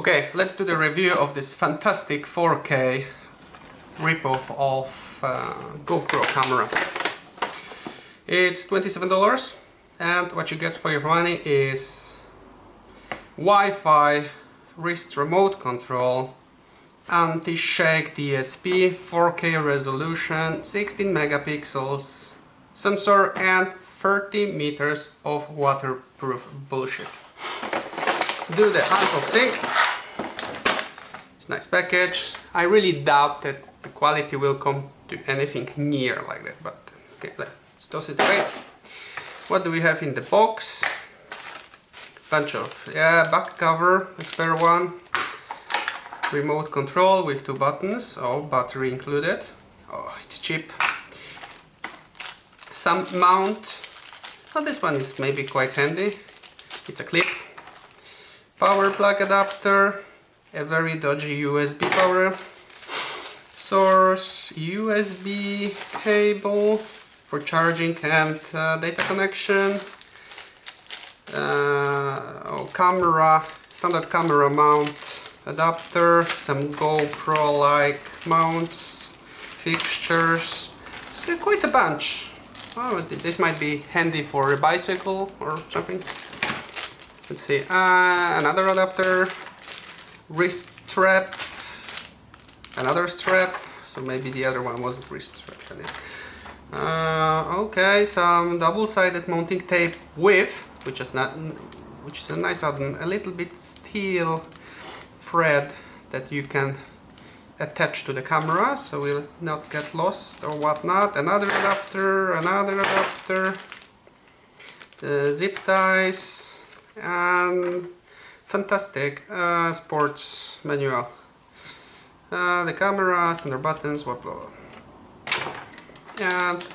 Okay, let's do the review of this fantastic 4K ripoff of GoPro camera. It's $27 and what you get for your money is Wi-Fi, wrist remote control, anti-shake DSP, 4K resolution, 16 megapixels sensor and 30 meters of waterproof bullshit. Do the unboxing. It's a nice package. I really doubt that the quality will come to anything near like that, but okay, let's toss it away. What do we have in the box? Bunch of back cover, a spare one, remote control with 2 buttons, battery included. Oh, it's cheap. Some mount. Oh, this one is maybe quite handy. It's a clip. Power plug adapter, a very dodgy USB power source, USB cable for charging and data connection, camera, standard camera mount adapter, some GoPro-like mounts, fixtures. It's quite a bunch. Oh, this might be handy for a bicycle or something. Let's see, another adapter, wrist strap, another strap, so maybe the other one wasn't wrist strap. Okay, some double-sided mounting tape with, which is a nice add-on, a little bit steel thread that you can attach to the camera, so will not get lost or whatnot. Another adapter, the zip ties. And fantastic sports manual. The camera, standard buttons, blah blah blah. And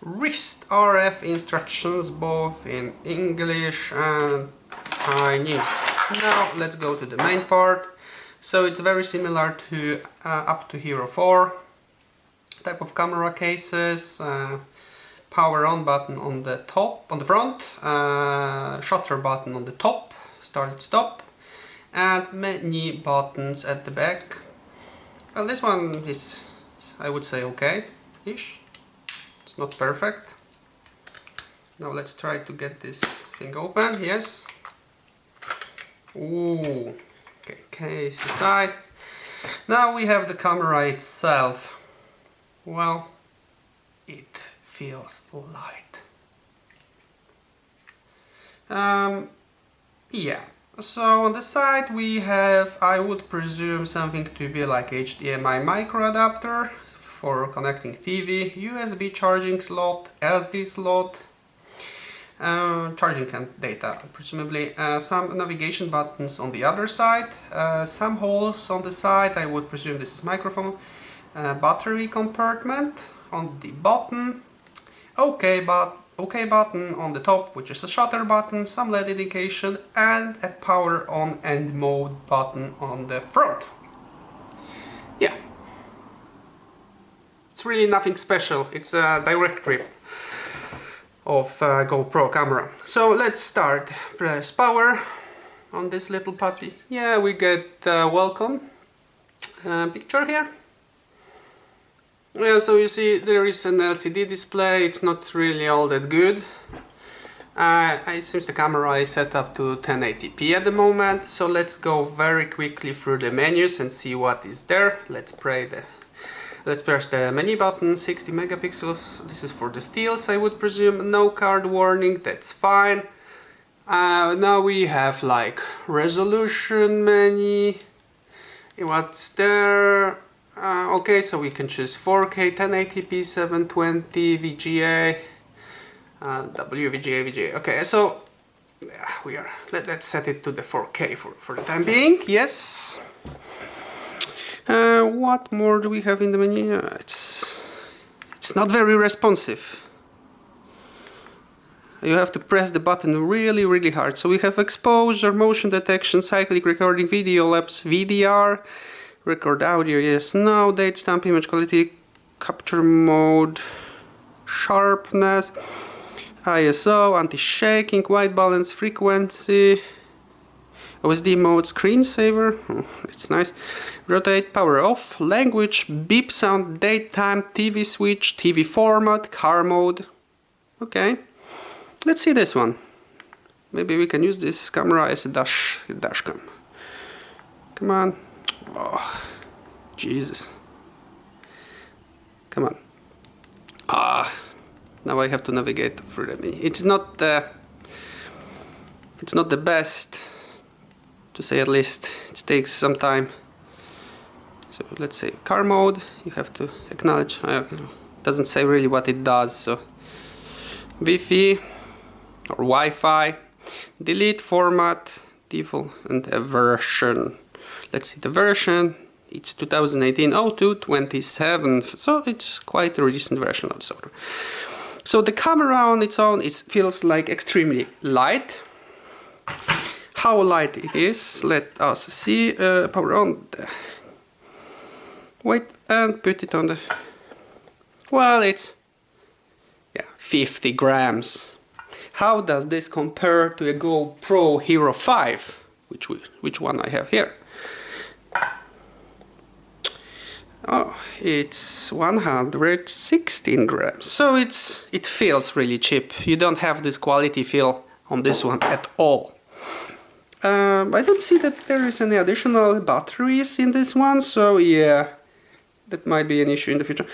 wrist RF instructions both in English and Chinese. Now let's go to the main part. So it's very similar to up to Hero 4 type of camera cases. Power on button on the top, on the front, shutter button on the top, start stop, and many buttons at the back. Well, this one is, I would say, okay-ish. It's not perfect. Now let's try to get this thing open. Yes. Ooh. Okay, case aside. Now we have the camera itself. Well, it feels light. Yeah, so on the side we have, I would presume, something to be like HDMI micro adapter for connecting TV, USB charging slot, SD slot, charging and data presumably, some navigation buttons on the other side, some holes on the side, I would presume this is microphone, battery compartment on the bottom, OK button on the top, which is a shutter button, some LED indication, and a power on and mode button on the front. Yeah, it's really nothing special. It's a direct rip of GoPro camera. So let's start. Press power on this little puppy. Yeah, we get welcome picture here. Yeah, so you see there is an LCD display. It's not really all that good. It seems the camera is set up to 1080p at the moment, so let's go very quickly through the menus and see what is there. Let's press the menu button, 60 megapixels. This is for the stills, I would presume. No card warning, that's fine. Now we have like resolution menu. What's there? Okay, so we can choose 4K, 1080p, 720, VGA, WVGA. Okay, so let's set it to the 4K for the time being. Yes. What more do we have in the menu? It's not very responsive. You have to press the button really hard. So we have exposure, motion detection, cyclic recording, video lapse, VDR. Record audio, yes, no, date stamp, image quality, capture mode, sharpness, ISO, anti-shaking, white balance, frequency, OSD mode, screensaver, it's nice. Rotate, power off, language, beep sound, daytime, TV switch, TV format, car mode. Okay, let's see this one. Maybe we can use this camera as a dash cam. Come on. Oh, Jesus. Come on. Now I have to navigate through the menu. It's not the best, to say at least. It takes some time. So let's say car mode. You have to acknowledge. Doesn't say really what it does. So Wi-Fi or Wi-Fi. Delete, format, default, and a version. Let's see the version. It's 2018-02-27, so it's quite a recent version of the software. So the camera on its own, it feels like extremely light. How light it is, let us see. Power on. Wait, and put it on the. Well, it's 50 grams. How does this compare to a GoPro Hero5, which one I have here? Oh, it's 116 grams. So it feels really cheap. You don't have this quality feel on this one at all. I don't see that there is any additional batteries in this one, so yeah, that might be an issue in the future.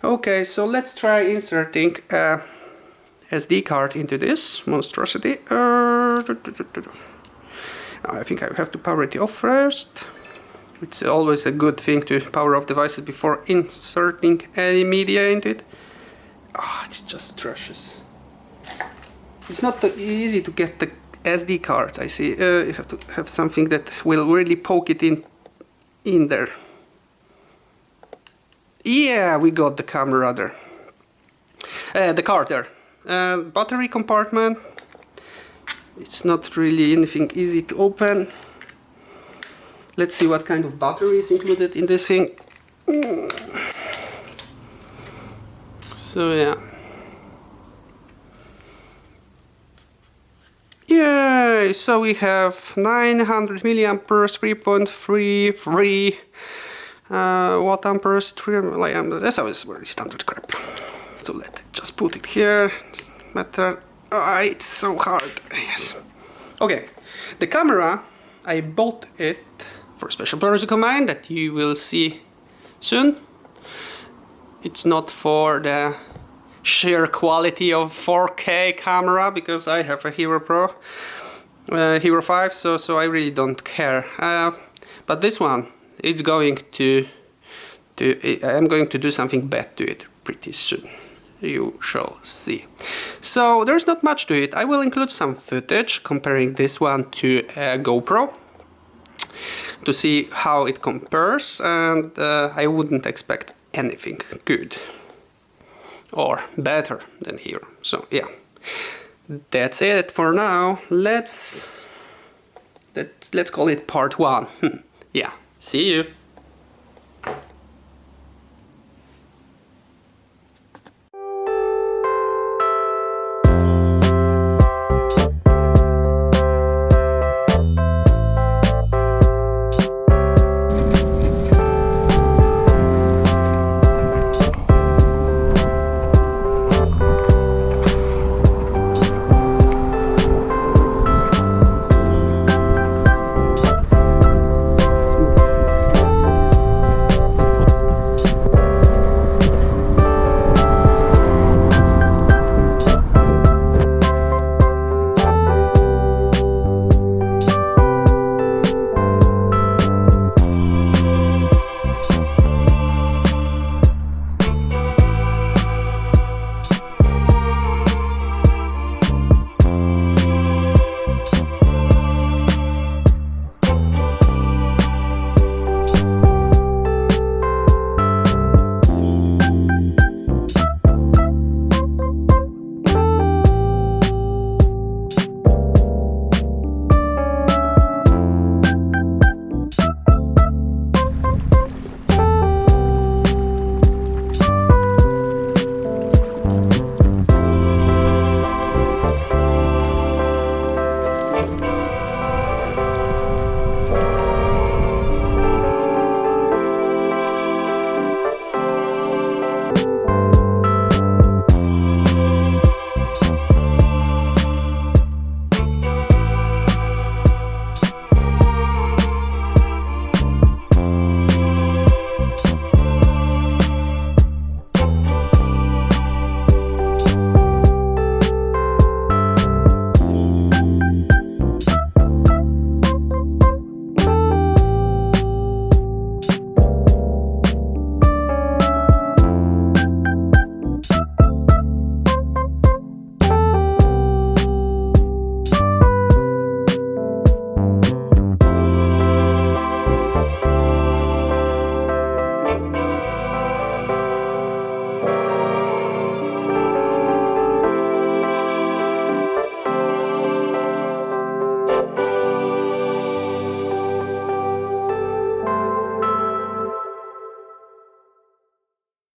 Okay, so let's try inserting a SD card into this monstrosity. I think I have to power it off first. It's always a good thing to power off devices before inserting any media into it. It's just atrocious. It's not easy to get the SD card, I see. You have to have something that will really poke it in there. Yeah, we got the camera there. The card there. Battery compartment. It's not really anything easy to open. Let's see what kind of battery is included in this thing. So yeah. Yay! So we have 900 milliamperes, 3.33 watt amperes, 3 milliamperes. That's always very standard crap. So let's just put it here. Doesn't matter. It's so hard. Yes. Okay. The camera, I bought it for a special project of mine that you will see soon. It's not for the sheer quality of 4K camera, because I have a Hero 5, so I really don't care. But this one, it's going I'm going to do something bad to it pretty soon. You shall see. So there's not much to it. I will include some footage comparing this one to a GoPro to see how it compares, and I wouldn't expect anything good or better than here. So yeah, that's it for now. Let's call it part 1. Yeah, see you.